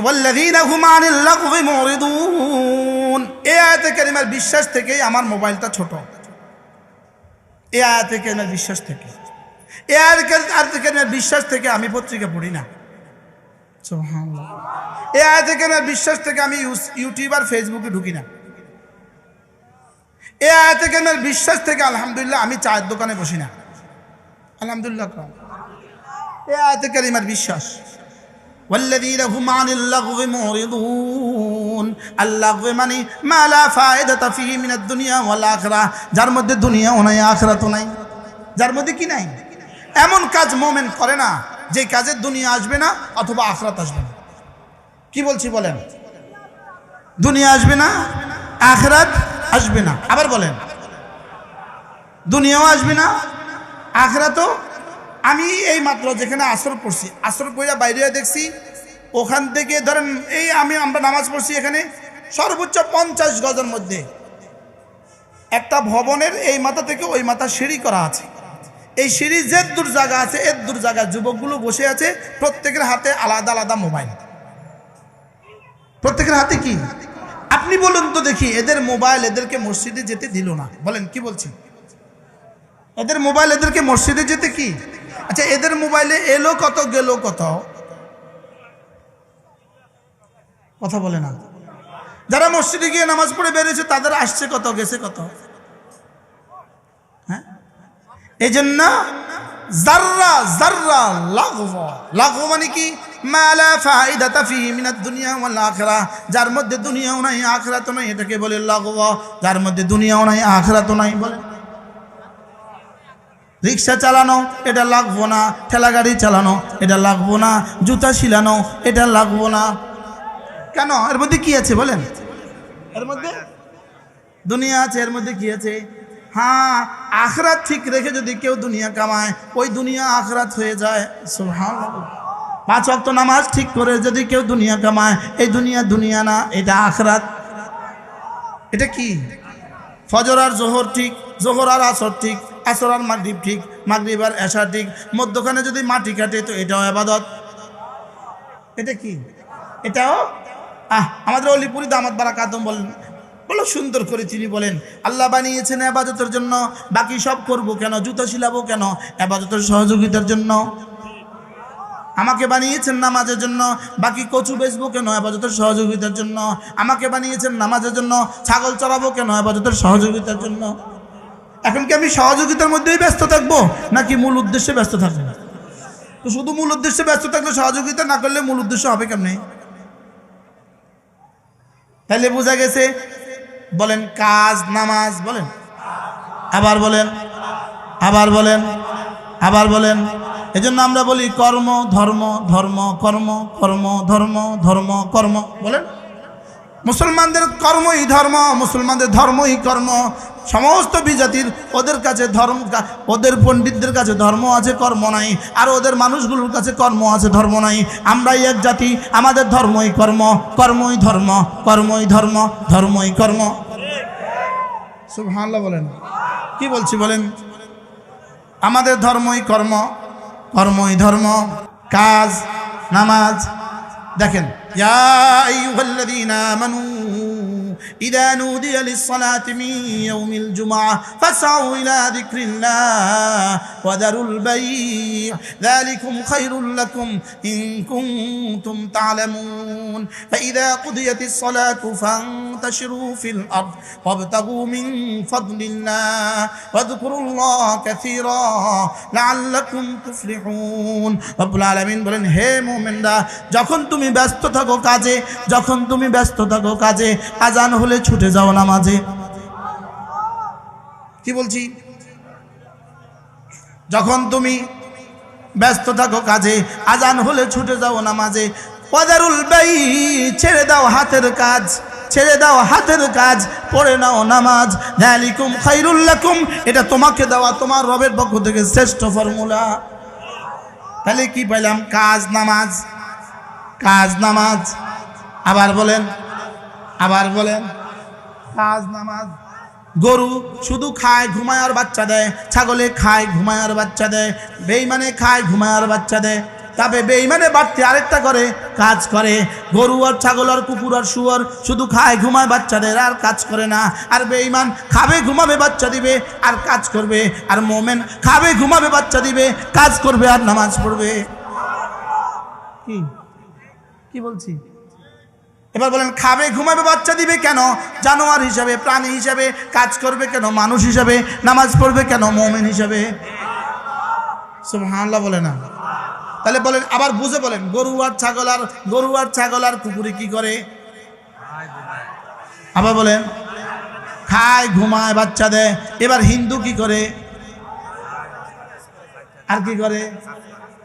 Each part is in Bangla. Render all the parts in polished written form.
ওয়াল্লাযীনা হুম আনিল লাগবি মুরিদুন। এই আয়াতে কারিমার বিশ্বাস থেকেই আমার মোবাইলটা ছোট। এই আয়াতে কারিমার বিশ্বাস থেকে, এই আয়াতে কারিমার বিশ্বাস থেকে আমি পত্রিকা পড়ি না। সুবহানাল্লাহ। এই আয়াতে কারিমার বিশ্বাস থেকে আমি ইউটিউব আর ফেসবুকে ঢুকি না। এই আয়াতে কারিমার বিশ্বাস থেকে আলহামদুলিল্লাহ আমি চায়ের দোকানে বসি না। আলহামদুলিল্লাহ। এই আয়াতে কারিমার বিশ্বাস। والذين هم عن اللغو معرضون। اللغو মানে মা লা ফায়দাতা ফিহি মিনাদ দুনিয়া ওয়াল আখিরাহ, যার মধ্যে দুনিয়াও নাই আখিরাতও নাই। যার মধ্যে কি নাই? এমন কাজ মুমিন করে না যে কাজের দুনিয়া আসবে না অথবা আখিরাত আসবে না। কি বলছি বলেন? দুনিয়া আসবে না, আখিরাত আসবে না। আবার বলেন, দুনিয়াও আসবে না, আখিরাতও। আমি এই মাত্র যেখানে আসর পড়ছি, আসর পড়া বাইরে দেখছি, ওখান থেকে ধরেন এই আমরা নামাজ পড়ছি, এখানে সর্বোচ্চ 50 গজের মধ্যে একটা ভবনের এই মাথা থেকে ওই মাথা সিঁড়ি করা আছে। এই সিঁড়ি যে দূর জায়গা আছে, এর দূর জায়গা যুবকগুলো বসে আছে, প্রত্যেকের হাতে আলাদা আলাদা মোবাইল। প্রত্যেকের হাতে কি? আপনি বলুন তো দেখি, এদের মোবাইল এদেরকে মসজিদে যেতে দিল না? বলেন, কি বলছি? এদের মোবাইল এদেরকে মসজিদে যেতে কি? আচ্ছা, এদের মোবাইলে এলো কত, গেল কত? কথা বলে না। যারা মসজিদে গিয়ে নামাজ পড়ে বেরিয়েছে তাদের আসছে কত, গেছে কত? হ্যাঁ, এই জন্য যাররা যাররা লাগওয়া। লাগওয়া মানে কি? মা লা ফায়দাতা ফিহি মিনাদ দুনিয়া ওয়াল আখিরাহ, যার মধ্যে দুনিয়াও নাই আখিরাতও নাই, এটাকে বলে লাগওয়া। যার মধ্যে দুনিয়াও নাই আখিরাতও নাই বলে। রিক্সা চালানো এটা লাগবো না, ঠেলা গাড়ি চালানো এটা লাগবো না, জুতা শিলানো এটা লাগবো না। কেন? এর মধ্যে কি আছে বলেন? এর মধ্যে দুনিয়া আছে। এর মধ্যে কি আছে? হ্যাঁ, আখিরাত ঠিক রেখে যদি কেউ দুনিয়া কামায়, ওই দুনিয়া আখিরাত হয়ে যায়। সুবহানাল্লাহ। 5 ওয়াক্ত নামাজ ঠিক করে যদি কেউ দুনিয়া কামায়, এই দুনিয়া দুনিয়া না, এটা আখিরাত। এটা কি? ফজর আর জোহর ঠিক, জোহর আর আসর ঠিক, আসর আর মাগরিব ঠিক, মাগরিব আর এশা ঠিক, মধ্যখানে যদি মাটি কাটে তো এটাও ইবাদত। এটা কি? এটাও আমাদের অলিপুরি দামাত বারাকাতুম বলেন, বলো সুন্দর করে তিনি বলেন, আল্লাহ বানিয়েছেন ইবাদতের জন্য, বাকি সব করব কেন? জুতা শিলাবো কেন? ইবাদতের সহযোগিতার জন্য। আমাকে বানিয়েছেন নামাজের জন্য, বাকি কচু বেচবো কেন? ইবাদতের সহযোগিতার জন্য। আমাকে বানিয়েছেন নামাজের জন্য, ছাগল চড়াবো কেন? ইবাদতের সহযোগিতার জন্য। এখন কি আমি সহযোগিতার মধ্যেই ব্যস্ত থাকবো নাকি মূল উদ্দেশ্যে ব্যস্ত থাকবো? তো শুধু মূল উদ্দেশ্যে ব্যস্ত থাকলে, সহযোগিতা না করলে মূল উদ্দেশ্য হবে কেমনে? তাহলে বোঝা গেছে। বলেন কাজ, নামাজ, বলেন আবার বলেন, আবার বলেন, আবার বলেন। এজন্য আমরা বলি কর্ম ধর্ম, ধর্ম কর্ম, কর্ম ধর্ম, ধর্ম কর্ম। বলেন, মুসলমানদের কর্মই ধর্ম, মুসলমানদের ধর্মই কর্ম। সমস্ত বিজাতির ওদের কাছে ধর্ম, ওদের পণ্ডিতদের কাছে ধর্ম আছে, কর্ম নাই। আর ওদের মানুষগুলোর কাছে কর্ম আছে, ধর্ম নাই। আমরাই এক জাতি, আমাদের ধর্মই কর্ম, কর্মই ধর্ম, কর্মই ধর্ম, ধর্মই কর্ম। সুবহানাল্লাহ বলেন। কি বলছি বলেন? আমাদের ধর্মই কর্ম, কর্মই ধর্ম। কাজ, নামাজ। দেখেন, ইয়া আইয়ুহাল্লাযীনা আমানু ইযা নুদিয়া লিস-সালাতি মিন ইয়াউমিল জুমআহ ফাসআউ ইলা যিকরিল্লাহ ওয়া দারুল বাই' যালিকুম খায়রুল লাকুম ইন কুনতুম তা'লামুন ফাইযা কুদিয়াতিস-সালাতু ফান্তাশিরু ফিল আরদ ওয়াবতাগু মিন ফাদলিল্লাহ ওয়াযকুরুল্লাহা কাসীরা লাআল্লাকুম তুফলিহুন। রব্বুল আলামিন বলেন, হে মুমিনরা, যখন তুমি ব্যস্ত থাকো কাজে, যখন তুমি ব্যস্ত থাকো কাজে, আজান হলে ছুটে যাও নামাজে। কি বলছি? যখন তুমি ব্যস্ত থাকো কাজে, আজান হলে ছুটে যাও নামাজে। ওয়াদারুল বাই', ছেড়ে দাও হাতের কাজ, ছেড়ে দাও হাতের কাজ, পড়ে নাও নামাজ। যালিকুম খায়রুল লাকুম, এটা তোমাকে দেওয়া তোমার রবের পক্ষ থেকে শ্রেষ্ঠ ফর্মুলা। তাহলে কি পাইলাম? কাজ, নামাজ, কাজ, নামাজ। আবার বলেন, আবার বলেন, কাজ, নামাজ। গরু শুধু খায়, ঘুমায় আর বাচ্চা দেয়। ছাগলে খায়, ঘুমায় আর বাচ্চা দেয়। বেঈমানে খায়, ঘুমায় আর বাচ্চা দেয়। তবে বেঈমানে বাড়তি আরেকটা করে, কাজ করে। গরু আর ছাগল আর কুকুর আর শুয়োর শুধু খায় ঘুমায় বাচ্চাদের, আর কাজ করে না। আর বেঈমান খাবে ঘুমাবে বাচ্চা দিবে আর কাজ করবে। আর মোমেন খাবে ঘুমাবে বাচ্চা দিবে, কাজ করবে আর নামাজ পড়বে। কি কি বলছি? এবার বলেন, খাবে ঘুমাবে বাচ্চা দিবে কেন? জানোয়ার হিসাবে, প্রাণী হিসাবে। কাজ করবে কেন? মানুষ হিসাবে। নামাজ পড়বে কেন? মুমিন হিসাবে। সুবহানাল্লাহ বলে না? তাহলে বলেন, আবার বুঝে বলেন, গরু আর ছাগল আর কুকুরে কি করে? আবার বলেন, খায় ঘুমায় বাচ্চা দেয়। এবার হিন্দু কি করে? আর কি করে?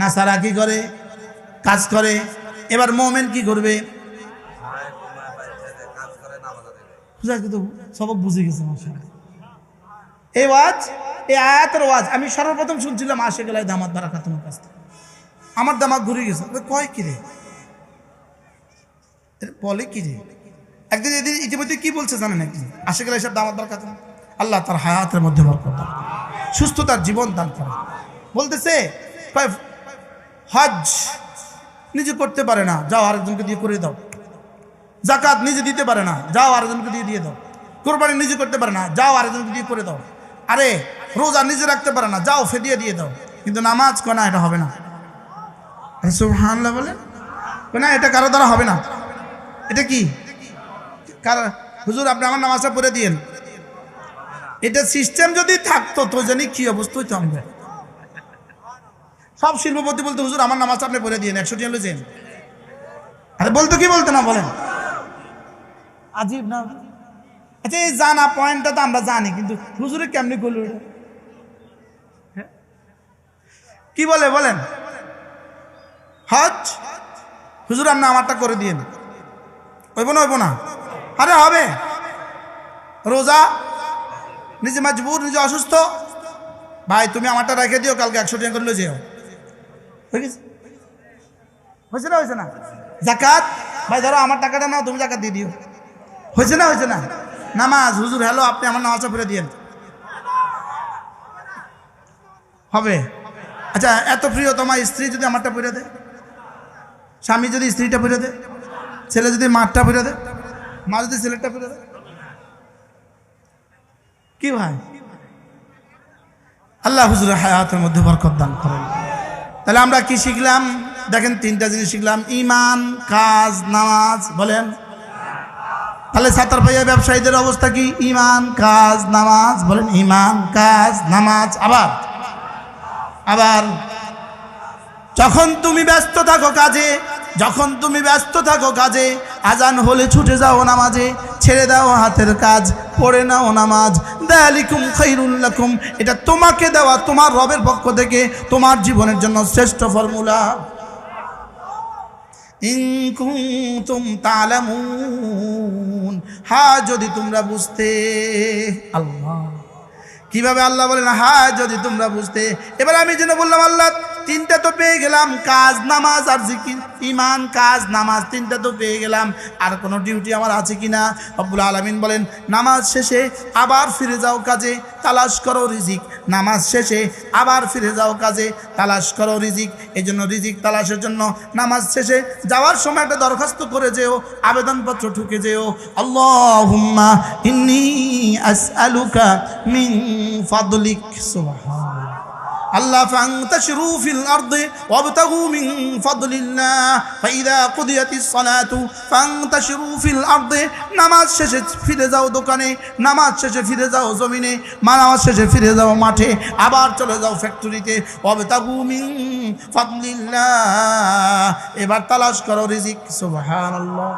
নাসারা কি করে? কাজ করে। এবার মুমিন কি করবে? সবক বুঝে গেছে মাশাআল্লাহ। এই ওয়াজ, এই আয়াতের ওয়াজ আমি সর্বপ্রথম শুনছিলাম আশিক আলাই দামাত বারাকাতুহুর কাছ থেকে। আমার দামাক ঘুরে গেছে, কয় কি রে, বলে কি রে। একদিন এদিন ইতিমধ্যে কি বলছে জানেন? একদিন আশিক আলাই সাহেব দামাত বারাকাতুহু, আল্লাহ তার হায়াতের মধ্যে বরকত দান, সুস্থতার জীবন দান করে। বলতেছে হজ নিজে করতে পারে না, যাও আরেকজনকে দিয়ে করে দাও। জাকাত নিজে দিতে পারে না, যাও আরেকজনকে দিয়ে দাও। কোরবানি নিজে করতে পারে না, যাও আরেকজনকে দিয়ে করে দাও। আরে রোজা নিজে রাখতে পারে না, যাও ফিদিয়া দিয়ে দাও। কিন্তু নামাজ কোনা এটা হবে না। সুবহানাল্লাহ বলে না, এটা কারো দ্বারা হবে না। এটা কি হুজুর আপনি আমার নামাজটা পড়ে দিয়েন, এটা সিস্টেম যদি থাকতো তো জানি কি অবস্থা হইতো। আমরা সব শিল্পপতি বলতে, হুজুর আমার নামাজটা আপনি পড়ে দিয়েন, 100 টাকা লইছেন। আরে বলতো কি বলতো না বলেন, আজীব না? আচ্ছা এই জানা পয়েন্টটা তো আমরা জানি, কিন্তু হুজুরে কেমনি করলো এটা? কি বলে বলেন, হজ হুজুর আপনি আমারটা করে দিয়েন, হইব না? আরে হবে। রোজা নিজে মজবুর, নিজে অসুস্থ, ভাই তুমি আমারটা রেখে দিও, কালকে 100 টাকা করে যেও। হয়ে গেছে? হয়েছে না? জাকাত ভাই ধরো আমার টাকাটা নাও, তুমি জাকাত দিয়ে দিও। হয়েছে না? নামাজ হুজুর হ্যালো আপনি আমার নামাজটা পড়ে দিয়েন, হবে? আচ্ছা এত প্রিয় তোমার স্ত্রী যদি আমারটা পড়ে দেয়, স্বামী যদি স্ত্রীটা পড়ে দেয়, ছেলে যদি মারটা পড়ে দেয়, মা যদি ছেলেটা পড়ে দেয়, কি ভাই? আল্লাহ হুজুরের হায়াতের মধ্যে বরকত দান করেন। তাহলে আমরা কি শিখলাম? দেখেন 3টা জিনিস শিখলাম, ঈমান, কাজ, নামাজ। বলেন তাহলে ছাত্র ভাইয়া ব্যবসায়ীদের অবস্থা কি? ঈমান, কাজ, নামাজ। বলেন ঈমান, কাজ, নামাজ। আবার যখন তুমি ব্যস্ত থাকো কাজে, আজান হলে ছুটে যাও নামাজে, ছেড়ে দাও হাতের কাজ, পড়ে নাও নামাজ। যালিকুম খায়রুল লাকুম, এটা তোমাকে দেওয়া তোমার রবের পক্ষ থেকে তোমার জীবনের জন্য শ্রেষ্ঠ ফর্মুলা। ইন কুনতুম তা'লামুন, হ্যাঁ যদি তোমরা বুঝতে। আল্লাহ কিভাবে? আল্লাহ বলেন হ্যাঁ যদি তোমরা বুঝতে। এবার আমি যেন বললাম আল্লাহ 3টা তো পেয়ে গেলাম, কাজ, নামাজ আর জিকির। ঈমান, কাজ, নামাজ 3টা তো পেয়ে গেলাম, আর কোনো ডিউটি আমার আছে কিনা? রব্বুল আলামিন বলেন নামাজ শেষে আবার ফিরে যাও কাজে, তালাশ করো রিজিক। নামাজ শেষে আবার ফিরে যাও কাজে, তালাশ করো রিজিক। এই জন্য রিজিক তালাশের জন্য নামাজ শেষে যাওয়ার সময় একটা দরখাস্ত করে যেও, আবেদনপত্র ঠুকে যেও, আল্লাহুম্মা ইন্নী আসআলুকা মিন ফাদলিক। সুবহানাল্লাহ। আল্লাহ ফান্তাশিরু ফিল আরদি ওয়াবতাগু মিন ফাদলিল্লাহ ফাইদা কুদিয়াতিস সালাতু ফান্তাশিরু ফিল আরদি। নামাজ শেষে ফিরে যাও দোকানে, নামাজ শেষে ফিরে যাও জমিনে, নামাজ শেষে ফিরে যাও মাঠে, আবার চলে যাও ফ্যাক্টরিতে। ওয়াবতাগু মিন ফাদলিল্লাহ, এবার তালাশ করো রিজিক। সুবহানাল্লাহ।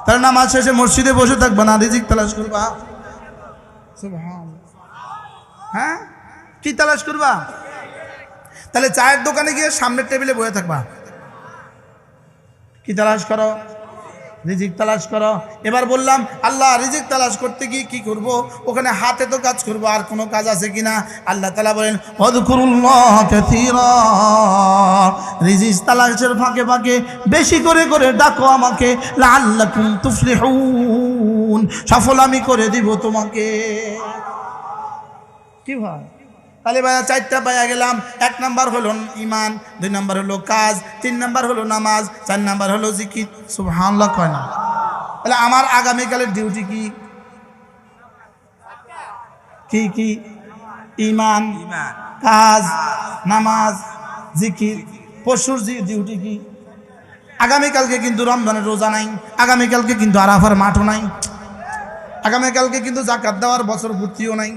তাহলে নামাজ শেষে মসজিদে বসে থাকবা না, রিজিক তালাশ করবা। সুবহানাল্লাহ। হ্যাঁ কি তালাশ করবা? তাহলে চায়ের দোকানে গিয়ে সামনের টেবিলে বসে থাকবা, কি তালাশ করো? রিজিক তালাশ করো। এবার বললাম আল্লাহ রিজিক তালাশ করতে গিয়ে কি করব? ওখানে হাতে তো কাজ করবো, আর কোনো কাজ আছে কিনা? আল্লাহ তাআলা বলেন ওয়াযকুরুল্লাহ কাসীরা, রিজিক তালাশের ফাঁকে ফাঁকে বেশি করে করে ডাকো আমাকে, লাআল্লাকুম তুফলিহুন, সফল আমি করে দিব তোমাকে। কি ভাই তাহলে ভাইয়া 4টা পাইয়া গেলাম। 1 নাম্বার হলো ঈমান, 2 নাম্বার হলো কাজ, 3 নাম্বার হলো নামাজ, 4 নাম্বার হলো জিকির। সুবহানাল্লাহ কয় না? তাহলে আমার আগামীকালের ডিউটি কি? কি কি? ঈমান, কাজ, নামাজ, জিকির। পরশুর ডিউটি কি? আগামীকালকে কিন্তু রমজানের রোজা নাই, আগামীকালকে কিন্তু আরাফার মাঠও নাই, আগামীকালকে কিন্তু যাকাত দেওয়ার বছর ভর্তিও নাই।